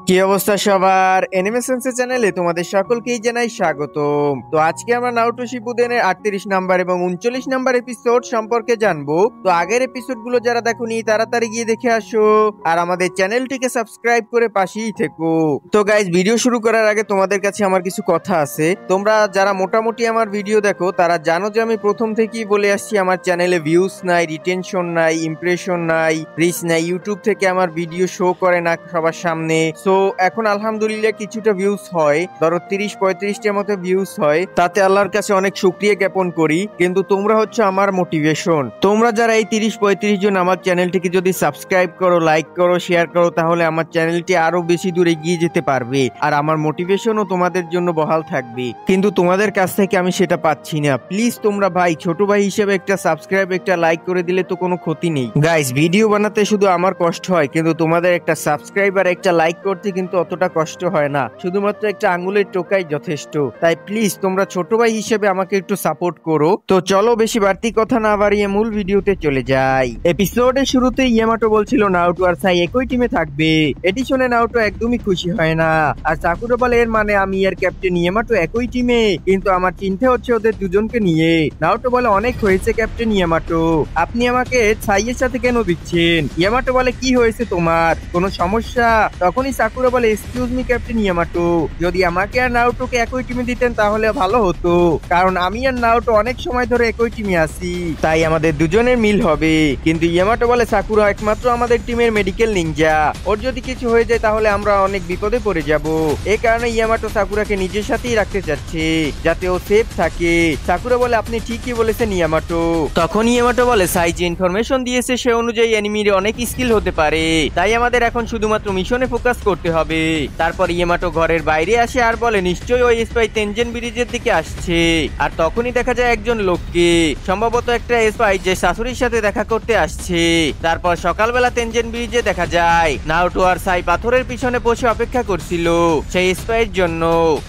কি অবস্থা সবার? এনিমে সেন্সে চ্যানেলে তোমাদের সকলকেই জানাই স্বাগতম। তো আজকে আমরা নারুটো শিপুডেনের 38 নাম্বার এবং 39 নাম্বার এপিসোড সম্পর্কে জানবো। তো আগের এপিসোড গুলো যারা দেখোনি তাড়াতাড়ি গিয়ে দেখে আসো আর আমাদের চ্যানেলটিকে সাবস্ক্রাইব করে পাশেই থেকো। তো গাইজ, ভিডিও শুরু করার আগে তোমাদের কাছে আমার কিছু কথা আছে। তোমরা যারা মোটামুটি আমার ভিডিও দেখো তারা জানো যে আমি প্রথম থেকেই বলে আসছি আমার চ্যানেলে ভিউজ নাই, রিটেনশন নাই, ইমপ্রেশন নাই, রিচ নাই। ইউটিউব থেকে আমার ভিডিও শো করে না সবার সামনে। তো এখন আলহামদুলিল্লাহ কিছুটা ভিউজ হয়, ধরো 30-35টার মতো ভিউজ হয়, তাতে আল্লাহর কাছে অনেক শুকরিয়া জ্ঞাপন করি। কিন্তু তোমরা হচ্ছে আমার মোটিভেশন। তোমরা যারা এই 30-35 জন আমার চ্যানেলটিকে যদি সাবস্ক্রাইব করো, লাইক করো, শেয়ার করো, তাহলে আমার চ্যানেলটি আরো বেশি দূরে এগিয়ে যেতে পারবে আর আমার মোটিভেশনও তোমাদের জন্য বহাল থাকবে। কিন্তু তোমাদের কাছ থেকে আমি সেটা পাচ্ছি না। প্লিজ তোমরা ভাই, ছোট ভাই হিসেবে একটা সাবস্ক্রাইব, একটা লাইক করে দিলে তো কোনো ক্ষতি নেই। গাইস, ভিডিও বানাতে শুধু আমার কষ্ট হয়, কিন্তু তোমাদের একটা সাবস্ক্রাইব আর একটা লাইক করতে কিন্তু অতটা কষ্ট হয় না। শুধুমাত্র একটা আঙ্গুলের টোকাই যথেষ্ট। তাই প্লিজ তোমরা ছোট ভাই হিসেবে আমাকে একটু সাপোর্ট করো। তো চলো বেশি বাড়তি কথা না বাড়িয়ে মূল ভিডিওতে চলে যাই। এপিসোডের শুরুতে ইয়ামাটো বলছিল নারুটো আর সাই একই টিমে থাকবে। এটি শুনে নারুটো একদমই খুশি হয় না। আর সাকুরা বলে, এর মানে আমি আর ক্যাপ্টেন ইয়ামাটো একই টিমে, কিন্তু আমার চিন্তা হচ্ছে ওদের দুজনকে নিয়ে। নারুটো বলে, অনেক হয়েছে ক্যাপ্টেন ইয়ামাটো, আপনি আমাকে সাইয়ের সাথে কেন দিচ্ছেন? ইয়ামাটো বলে, কি হয়েছে তোমার, কোনো সমস্যা? তখনই সাকুরা বলে, এক্সকিউজ মি ক্যাপ্টেন ইয়ামাটো, যদি আমাকে আর নারুটোকে একই টিমে দিতেন তাহলে ভালো হতো, কারণ আমি আর নারুটো অনেক সময় ধরে একই টিমে আছি, তাই আমাদের দুজনের মিল হবে। কিন্তু ইয়ামাটো বলে, সাকুরা একমাত্র আমাদের টিমের মেডিকেল নিনজা, ওর যদি কিছু হয়ে যায় তাহলে আমরা অনেক বিপদে পড়ে যাব। এই কারণে ইয়ামাটো সাকুরাকে নিজের সাথেই রাখতে চাচ্ছে যাতে ও সেফ থাকে। সাকুরা বলে, আপনি ঠিকই বলেছেন ইয়ামাটো। তখন ইয়ামাটো বলে, সাই যে ইনফরমেশন দিয়েছে সে অনুযায়ী এনিমির অনেক স্কিল হতে পারে, তাই আমাদের এখন শুধুমাত্র মিশনে ফোকাস করতে হবে। তারপর ইয়ামাটো ঘরের বাইরে আসে আর বলে, নিশ্চয়ই ওই স্পাই তেনজেন ব্রিজের দিকে আসছে। আর তখনই দেখা যায় একজন লোককে, সম্ভবত একটা স্পাই যে শাশুড়ির সাথে দেখা করতে আসছে। তারপর সকালবেলা তেনজেন ব্রিজে দেখা যায় নারুটো আর সাই পাথরের পিছনে বসে অপেক্ষা করছিল সেই স্পাইয়ের জন্য।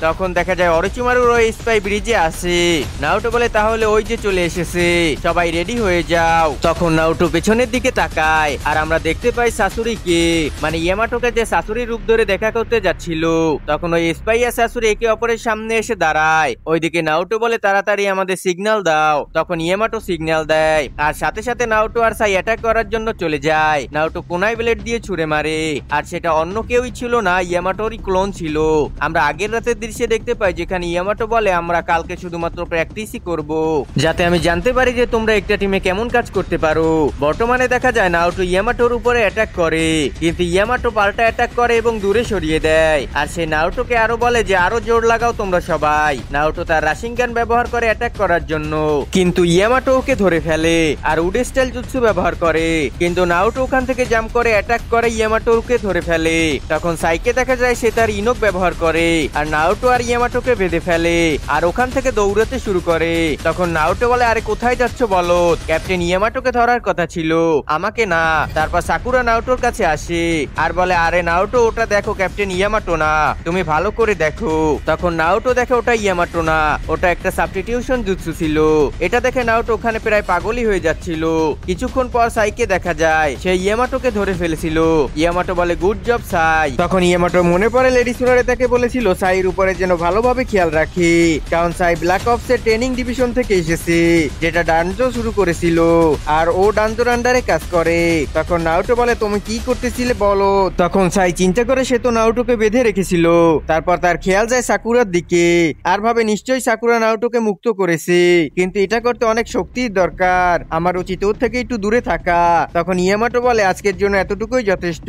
তখন দেখা যায় অরোচিমারুর ওই স্পাই ব্রিজে আসে। নারুটো বলে, তাহলে ওই যে চলে এসেছে, সবাই রেডি হয়ে যাও। তখন নারুটো পেছনের দিকে তাকায় আর আমরা দেখতে পাই শাশুড়িকে, মানে ইয়ামাটোকে যে শাশুড়ির রূপ ধরে দেখা করতে যাচ্ছিল। তখন ওই স্পাই আর শাশুড়ি একে অপরের সামনে এসে দাঁড়ায়। ওইদিকে নারুটো বলে, তাড়াতাড়ি আমাদের সিগন্যাল দাও। তখন ইয়ামাটো সিগন্যাল দেয় আর সাথে সাথে নারুটো আর সাই অ্যাটাক করার জন্য চলে যায়। নারুটো কোনায় ব্লেড দিয়ে ছুড়ে মারে আর সেটা অন্য কেউই ছিল না, ইয়ামাটোরই ক্লোন ছিল। আমরা আগের রাতের দৃশ্যে দেখতে পাই যেখানে ইয়ামাটো বলে, আমরা কালকে শুধুমাত্র প্র্যাকটিসই করব, যাতে আমি জানতে পারি যে তোমরা একটা টিমে কেমন কাজ করতে পারো। বর্তমানে দেখা যায় নারুটো ইয়ামাটোর উপরে অ্যাটাক করে, কিন্তু ইয়ামাটো পাল্টা অ্যাটাক করে এবং দূরে সরিয়ে দেয়। আর সে নারুটোকে আরো বলে যে আরো জোর লাগাও তোমরা সবাই। নারুটো তার রাশিংগান ব্যবহার করে অ্যাটাক করার জন্য, কিন্তু ইয়ামাটো ওকে ধরে ফেলে আর উড স্টাইল জুৎসু ব্যবহার করে, কিন্তু নারুটো ওখান থেকে জাম্প করে অ্যাটাক করে ইয়ামাটো ওকে ধরে ফেলে। তখন সাইকে দেখা যায় সে তার ইনোক ব্যবহার করে আর নারুটো আর ইয়ামাটোকে বেঁধে ফেলে আর ওখান থেকে দৌড়াতে শুরু করে। তখন নারুটো বলে, আরে কোথায় যাচ্ছ বলো, ক্যাপ্টেন ইয়ামাটোকে ধরার কথা ছিল, আমাকে না। তারপর সাকুরা নারুটোর কাছে আসে আর বলে, আরে নারুটো, ওটা দেখো ক্যাপ্টেন ইয়ামাটো না, তুমি ভালো করে দেখো। তখন নারুটো দেখে ওটা ইয়ামাটো না, ওটা একটা সাবস্টিটিউশন জুৎসু ছিল। এটা দেখে নারুটো ওখানে প্রায় পাগলই হয়ে যাচ্ছিল। কিছুক্ষণ পর সাইকে দেখা যায় সে ইয়ামাটোকে ধরে ফেলেছিল। ইয়ামাটো বলে, গুড জব সাই। তখন ইয়ামাটো মনে পড়ে লেডি সুরারে তাকে বলেছিল সাইর উপরে যেন ভালোভাবে খেয়াল রাখে, কারণ সাই ব্ল্যাক অপস এর ট্রেনিং ডিভিশন থেকে এসেছে, যেটা ডানজো শুরু করেছিল আর ও ডানজোর আন্ডারে কাজ করে। তখন নারুটো বলে, তুমি কি করতেছিলে বলো? তখন সাই চিন্তা করে সে তো নারুটোকে বেঁধে রেখেছিল। তারপর তার খেয়াল যায় সাকুরার দিকে আর ভাবে নিশ্চয়ই সাকুরা নারুটোকে মুক্ত করেছে, কিন্তু এটা করতে অনেক শক্তির দরকার, আমার উচিত ওর থেকে একটু দূরে থাকা। তখন ইয়ামাটো বলে, আজকের জন্য এতটুকুই যথেষ্ট,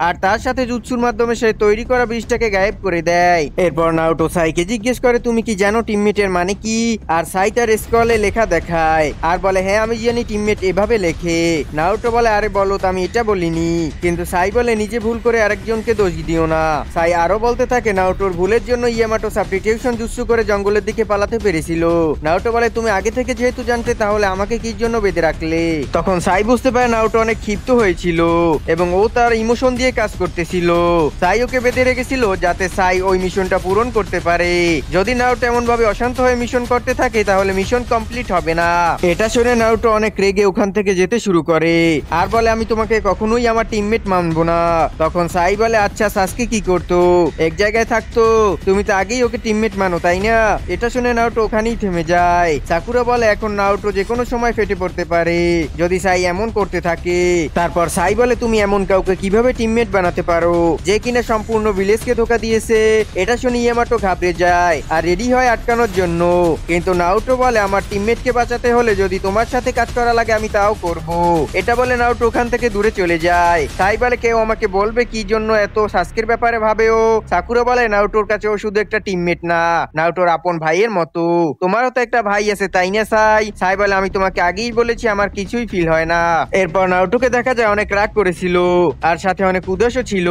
আর তার সাথে জুৎসুর মাধ্যমে সে তৈরি করা ব্রিজটাকে গায়েব করে দেয়। এরপর নারুটো সাইকে জিজ্ঞেস করে, তুমি কি জানো টিমমেটের মানে কি? আর সাই তার স্ক্রলে লেখা দেখায় আর বলে, হ্যাঁ আমি জানি টিমমেট এভাবে লেখে। নারুটো বলে, আরে বলো তো, আমি এটা বলিনি। কিন্তু সাই বলে, নিজে ভুল করে আরেকজনকে দোষ দিও না। সাই আরো বলতে থাকে, নারুটোর ভুলের জন্য ইয়ামাটো সাবস্টিটিউশন জুৎসু করে জঙ্গলের দিকে পালাতে পেরেছিল। নারুটো বলে, তুমি আগে থেকে যেহেতু জানতে তাহলে আমাকে কি জন্য বেঁধে রাখলে? তখন সাই বুঝতে পারে নারুটো অনেক ক্ষিপ্ত হয়েছিল এবং ও তার ইমোশন দিয়ে কাজ করতেছিল। সাই ওকে বেঁধে রেখেছিল যাতে সাই ওই মিশনটা পূরণ করতে পারে। যদি নারুটো এমন ভাবে অশান্ত হয়ে মিশন করতে থাকে তাহলে মিশন কমপ্লিট হবে না। এটা শুনে নারুটো অনেক রেগে ওখান থেকে যেতে শুরু করে আর বলে, আমি তোমাকে কখনোই আমার টিমমেট মানবো না। তখন সাই বলে, আচ্ছা সাসকে কি করতো? এক জায়গায় থাকতো? তুমি তো আগেই ওকে টিমমেট মানো তাই না? এটা শুনে নারুটো ওখানেই থেমে যায়। সাকুরা বলে এখন নারুটো যে কোনো সময় ফেটে পড়তে পারে যদি সাই এমন করতে থাকে। তারপর সাই বলে তুমি এমন কাউকে কিভাবে টিমমেট বানাতে পারো যে কিনা সম্পূর্ণ ভিলেজকে ধোকা দিয়েছে? এটা শুনে ইয়ামাটো ঘাবড়ে যায় আর রেডি হয় আটকানোর জন্য। কিন্তু নারুটো বলে আমার টিমমেটকে বাঁচাতে হলে যদি তোমার সাথে কাজ করা লাগে আমি তাও করব। এটা বলে নারুটো ওখান থেকে দূরে চলে যায়। সাই বলে কেউ আমাকে বলবে কি জন্য এত সাসকের ব্যাপারে ভাবে ও? সাকুরা বলে নারুটোর কাছে ও শুধু একটা টিমমেট না, নারুটোর আপন ভাইয়ের মতো। তোমারও তো একটা ভাই আছে তাই না সাই? সাই বলে আমি তোমাকে আগেই বলেছি আমার কিছুই ফিল হয় না। এরপর নারুটোকে দেখা যায় অনেক রাগ করেছিল আর সাথে অনেক উদাসও ছিল।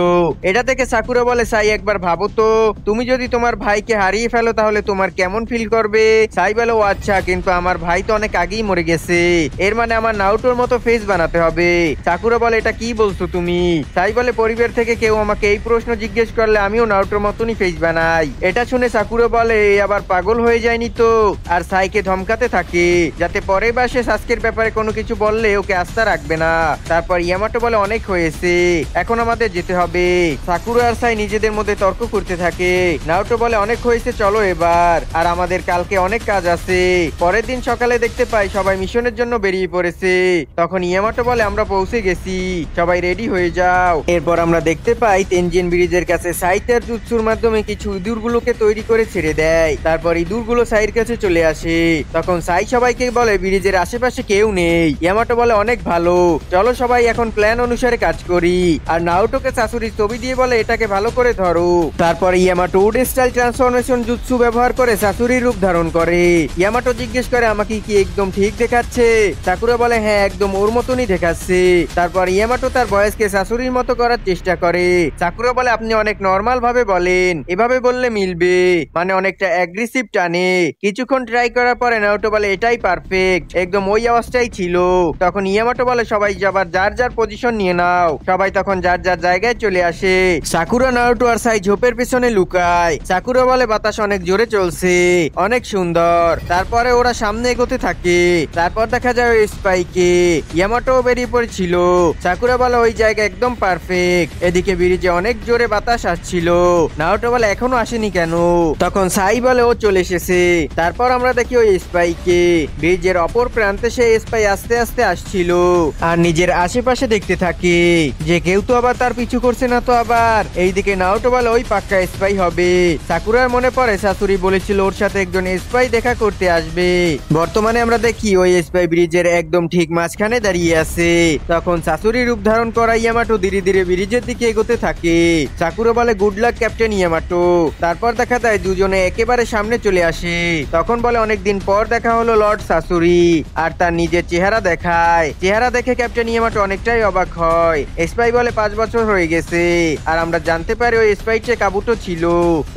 এটা থেকে সাকুরা বলে সাই একবার ভাবো তো, তুমি যদি তোমার ভাইকে হারিয়ে ফেলো তাহলে তোমার কেমন ফিল করবে? সাই বলে ও আচ্ছা, কিন্তু আমার ভাই তো অনেক আগেই মরে গেছে, এর মানে আমার নারুটোর মতো ফেস বানাতে হবে। সাকুরা বলে এটা কি বলছো তুমি? সাই বলে পরিবার থেকে কেউ আমাকে এই প্রশ্ন জিজ্ঞেস করলে আমিও নারুটোর মতনই ফেস বানাই। এটা শুনে সাকুরা বলে এই আবার পাগল হয়ে যায়নি তো? আর সাইকে ধমকাতে থাকে যাতে পরের বার সে সাসকের ব্যাপারে কোনো কিছু বললে ওকে আস্থা রাখবে না। তারপর ইয়ামাটো বলে অনেক হয়েছে, এখন আমাদের যেতে হবে। সাকুরা আর সাই নিজেদের মধ্যে তর্ক করতে থাকে। নারুটো বলে অনেক হয়েছে, চলো এবার, আর আমাদের কালকে অনেক কাজ আছে। পরের দিন সকালে দেখতে পাই সবাই মিশনের জন্য বেরিয়ে পড়েছে। তখন ইয়ামাটো বলে আমরা পৌঁছে গেছি, সবাই রেডি হয়ে যাও। এরপর আমরা দেখতে পাই তেনজিন ব্রিজের কাছে সাই তার জুৎসুর মাধ্যমে কিছু ইঁদুরগুলোকে তৈরি করে ছেড়ে দেয়। তারপর ইঁদুরগুলো সাইয়ের কাছে চলে আসে। তখন সাই সবাইকে বলে ব্রিজের আশেপাশে কেউ নেই। ইয়ামাটো বলে অনেক ভালো, চলো সবাই এখন প্ল্যান অনুসারে কাজ করি। আর নারুটোকে শাশুড়ির ছবি দিয়ে বলে এটাকে ভালো করে ধরো। তারপর Yamato wood style transformation jutsu ব্যবহার করে শাশুড়ির রূপ ধারণ করে। ইয়ামাটো জিজ্ঞেস করে আমাকে কি একদম ঠিক দেখাচ্ছে? সাকুরা বলে হ্যাঁ একদম ওর মতনই দেখাচ্ছে। তারপর ইয়ামাটো তার বয়সকে শাশুড়ির মতো করার চেষ্টা করে। সাকুরা বলে আপনি অনেক নরমাল ভাবে বলেন, এভাবে বললে মিলবে, মানে অনেকটা অ্যাগ্রেসিভ টানে। কিছুক্ষণ ট্রাই করার পরে নারুটো বলে এটাই পারফেক্ট, একদম ওই আওয়াজটাই ছিল। তখন ইয়ামাটো বলে সবাই যাবার যার যার পজিশন নিয়ে নাও। সবাই তখন যার যার জায়গায় চলে আসে। সাকুরা নারুটো আর সাই ঝোপের পেছনে লুকায়। সাকুরা বলে বাতাস অনেক জোরে চলছে, অনেক সুন্দর। তারপরে ওরা সামনে এগোতে থাকে। তারপর দেখা যায় ওই স্পাইকে। ইয়ামাটো বেরিয়ে পড়েছিল। সাকুরা বলে ওই জায়গা একদম পারফেক্ট। এদিকে ব্রিজে অনেক জোরে বাতাস আসছিল। নারুটো বলে এখনো আসেনি কেন? তখন সাই বলে ও চলে এসেছে। তারপর আমরা দেখি ওই স্পাইকে। ব্রিজের অপর প্রান্তে সেই স্পাই আস্তে আস্তে আসছিল আর নিজের আশেপাশে দেখতে থাকে যে কেউ তো আবার তার পিছু করছে না তো আবার। এইদিকে নারুটো বলে ওই পাক্কা স্পাই হবে। সাকুরার মনে পড়ে শাশুড়ি বলেছিল ওর সাথে একজন স্পাই দেখা করতে আসবে। বর্তমানে আমরা দেখি ওই স্পাই ব্রিজের একদম ঠিক মাঝখানে দাঁড়িয়ে আছে। তখন শাশুড়ি রূপ ধারণ করা ইয়ামাটো ধীরে ধীরে ব্রিজের দিকে এগোতে থাকে। সাকুরা বলে গুড লাক ক্যাপ্টেন ইয়ামাটো। তারপর দেখা যায় দুজনে একেবারে সামনে চলে আসে। তখন বলে অনেকদিন পর দেখা হলো লর্ড শাশুড়ি, আর তার নিজের চেহারা দেখায়। চেহারা দেখে ক্যাপ্টেন ইয়ামাটো অনেকটাই অবাক হয়। স্পাই বলে 5 বছর হয়ে গেছে, আর আমরা জানতে পারি ওই স্পাইটে কাবুটো ছিল।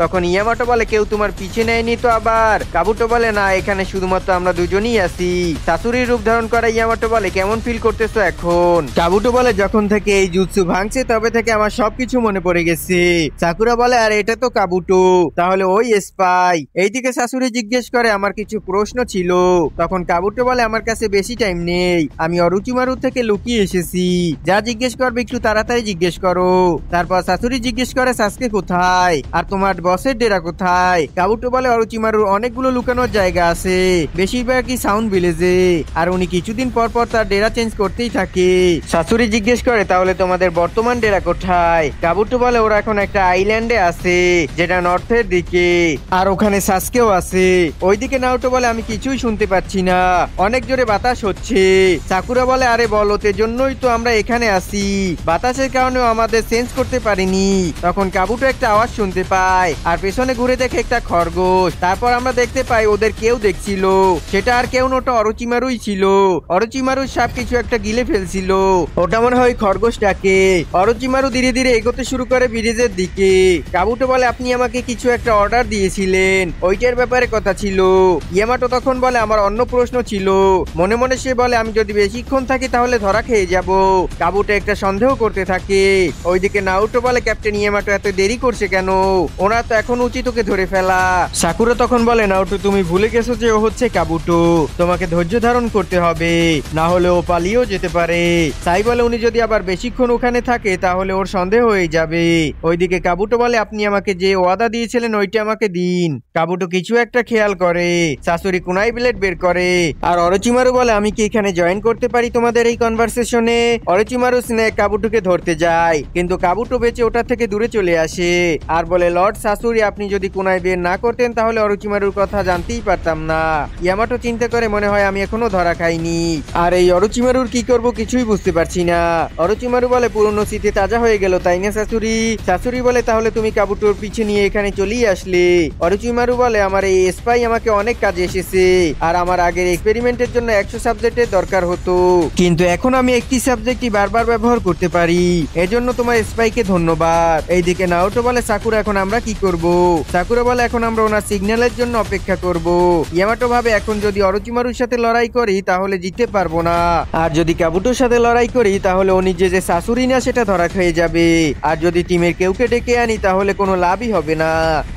তখন ইয়ামাটো বলে কেউ তোমার পিছে নেয়নি তো আবার? কাবুটো বলে না, এখানে শুধুমাত্র আমরা দুজনই আছি। শাশুড়ির রূপ ধারণ করা ইয়ামাটো বলে কেমন ফিল করতেছো এখন? কাবুটো বলে যখন থেকে এই জুৎসু ভাঙছে তবে থেকে আমার সবকিছু মনে পড়ে গেছে। সাকুরা বলে আর এটা তো কাবুটো, তাহলে ওই স্পাই? এইদিকে শাশুড়ি জিজ্ঞেস করে আমার কিছু প্রশ্ন ছিল। তখন কাবুটো বলে আমার কাছে বেশি টাইম নেই, আমি অরুচিমারু থেকে লুকিয়ে এসেছি, যা জিজ্ঞেস করবে একটু তাড়াতাড়ি জিজ্ঞেস করো। তারপর শাশুড়ি জিজ্ঞেস করে সাসকে কোথায় আর তোমার বসের ডেরা কোথায়? কাবুটো বলে অরুচিমারুর অনেকগুলো লুকানোর জায়গা আছে, বেশিরভাগই সাউন্ড ভিলেজে, আর উনি কিছুদিন পর পর তার ডেরা চেঞ্জ করতেই থাকে। শাশুড়ি জিজ্ঞেস করে তাহলে তোমাদের বর্তমান ডেরা কোথায়? কাবুটো বলে ওরা এখন একটা আইল্যান্ডে আছে যেটা নর্থের দিকে, আর ওখানে সাসকেও আছে। ওইদিকে নারুটো বলে আমি কিছুই শুনতে পাচ্ছি না, অনেক জোরে বাতাস হচ্ছে। সাকুরা বলে আরে বলো, জন্যই তো আমরা এখানে আছি, বাতাসের কারণেও আমাদের সেন্স করতে পারিনি। তখন কাবুটো একটা আওয়াজ শুনতে পায় আর পেছনে ঘুরে দেখে একটা খরগোশ। তারপর আমরা দেখতে পাই ওদের কেউ দেখছিল, সেটা আর কেউ নোটা অরুচিমারুই ছিল। অরুচিমারুর সাপ কিছু একটা গিলে ফেলছিল, ওটা মনে হয় খরগোশটাকে। অরুচিমারু ধীরে ধীরে এগোতে শুরু করে ব্রিজের দিকে। কাবুটো বলে আপনি আমাকে কিছু একটা অর্ডার দিয়েছিলেন, ওইটার ব্যাপারে কথা ছিল। ইয়ামাটো তখন বলে আমার অন্য প্রশ্ন ছিল। মনে মনে সে বলে আমি যদি বেশিক্ষণ থাকি তাহলে ধরা খেয়ে যাব। কাবুটো একটা সন্দেহ করতে থাকে। ওইদিকে নারুটো বলে ক্যাপ্টেন ইয়ামাটো এত দেরি করছে কেন? ওনার তো এখন উচিত ওকে ধরে ফেলা। সাকুরা তখন বলে নারুটো তুমি ভুলে গেছো যে ও হচ্ছে কাবুটো, তোমাকে ধৈর্য ধারণ করতে হবে, না হলে ও পালিয়েও যেতে পারে। তাই বলে উনি যদি আবার বেশিক্ষণ ওখানে থাকে তাহলে ওর সন্দেহ হয়ে যাবে। ওইদিকে কাবুটো বলে আপনি আমাকে যে ওয়াদা দিয়েছিলেন ওইটা আমাকে দিন। কাবুটো কিছু একটা খেয়াল করে, শাশুড়ি কুনাই ব্লেড বের করে। আর অরোচিমারু বলে আমি কি এখানে জয়েন করতে পারি তোমাদের এই কনভারসেশনে। অরোচিমারু স্নেক কাবুটোকে ধরতে যায়, কিন্তু কাবুটো বেঁচে ওটা থেকে দূরে চলে আসে আর বলে লর্ড শাশুড়ি আপনি যদি কুনাই বের না করতেন তাহলে অরোচিমারুর কথা জানতেই পারতাম না। ইয়ামাটো চিন্তা করে মনে হয় আমি এখনো ধরা খাইনি। আর এই অরোচিমারুর কি করব কিছুই বুঝতে পারছি না। অরোচিমারু বলে পুরনো স্মৃতি তাজা হয়ে গেল তাই না শাশুড়ি। শাশুড়ি বলে তাহলে তুমি কাবুটোর পিছে নিয়ে এখানে চলেই আসলে। অরোচিমারু বলে আমার এই স্পাই আমাকে অনেক কাজে এসেছে আর আমার আগের এক্সপেরিমেন্টের জন্য 100 সাবজেক্টের দরকার হতো, কিন্তু এখন আমি একটি সাবজেক্টই বারবার ব্যবহার করতে পারি, এজন্য তোমার স্পাইকে ধন্যবাদ। এইদিকে নাওটো বলে সাকুরা এখন আমরা কি করব। সাকুরা বলে এখন আমরা ওনার সিগন্যালের জন্য অপেক্ষা করব। ইয়ামাটো ভাবে এখন যদি অরোচিমারুর সাথে লড়াই করি তাহলে জিততে পারবো না, আর যদি কাবুটোর সাথে লড়াই করি তাহলে ও নিজে যে শাশুড়ি না সেটা ধরা খেয়ে যাবে, আর যদি টিমের কেউকে ডেকে আনি তাহলে কোনো লাভই হবে না।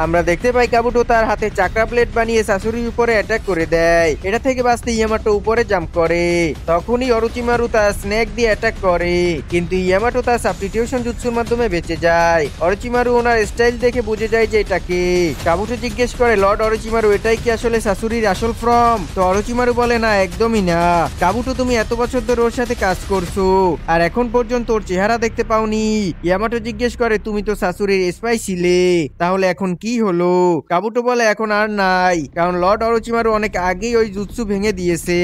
আমরা দেখতে পাই কাবুটো তার হাতে চাকরা প্লেট বানিয়ে শাশুড়ির উপরে অ্যাটাক করে দেয়। এটা থেকে বাঁচতে ইয়ামাটো উপরে জাম্প করে, তখনই অরোচিমারু তার স্নেক দিয়ে অ্যাটাক করে, কিন্তু ইয়ামাটো তার সাবস্টিটিউশন জুৎসুর মাধ্যমে বেঁচে যায়। অরোচিমারু ওনার স্টাইল দেখে বুঝে যায় যে এটাকে। কাবুটো জিজ্ঞেস করে লর্ড অরোচিমারু এটাই কি আসলে শাশুড়ির আসল ফর্ম। তো অরোচিমারু বলে না একদমই না। কাবুটো তুমি এত বছর ধরে ওর সাথে কাজ করছো আর এখন পর্যন্ত ওর চেহারা দেখতে পাওনি। ইয়ামাটো জিজ্ঞেস করে তুমি তো শাশুড়ির স্পাই ছিলে, তাহলে এখন কি হলো। কাবুটো বলে এখন আর নাই, কারণ লর্ড অরোচিমারু অনেক আগেই ওই জুৎসু ভেঙে দিয়েছে,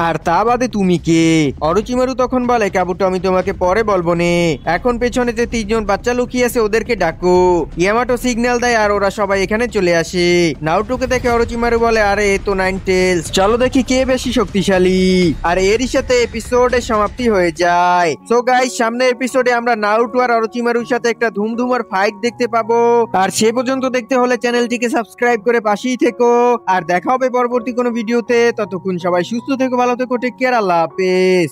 আর তা বাদে তুমি কে। অরোচিমারু তখন বলে কাবুটো আমি তোমাকে পরে বলবো নে, এখন পেছনে যে 3জন বাচ্চা লুকিয়ে আছে ওদেরকে ডাকো। ইয়ামাটো সিগন্যাল দেয় আর ওরা সবাই এখানে চলে আসে। নাওটোকে দেখে অরোচিমারু বলে আরে এ তো 9 টেলস, চলো দেখি কে বেশি শক্তিশালী। আর এরই সাথে এপিসোডের সমাপ্তি হয়ে যায়। সো গাইস সামনের এপিসোডে আমরা নারুটো আর অরোচিমারুর সাথে একটা ধুমধুমার ফাইট দেখতে পাবো। আর সে পর্যন্ত দেখতে হলে চ্যানেলটিকে সাবস্ক্রাইব করে পাশেই থেকো। আর দেখা হবে পরবর্তী কোনো ভিডিওতে। ততক্ষণ সবাই সুস্থ থেকো, ভালো থেকো, টেক কেয়ার, আল্লাহ হাফেজ।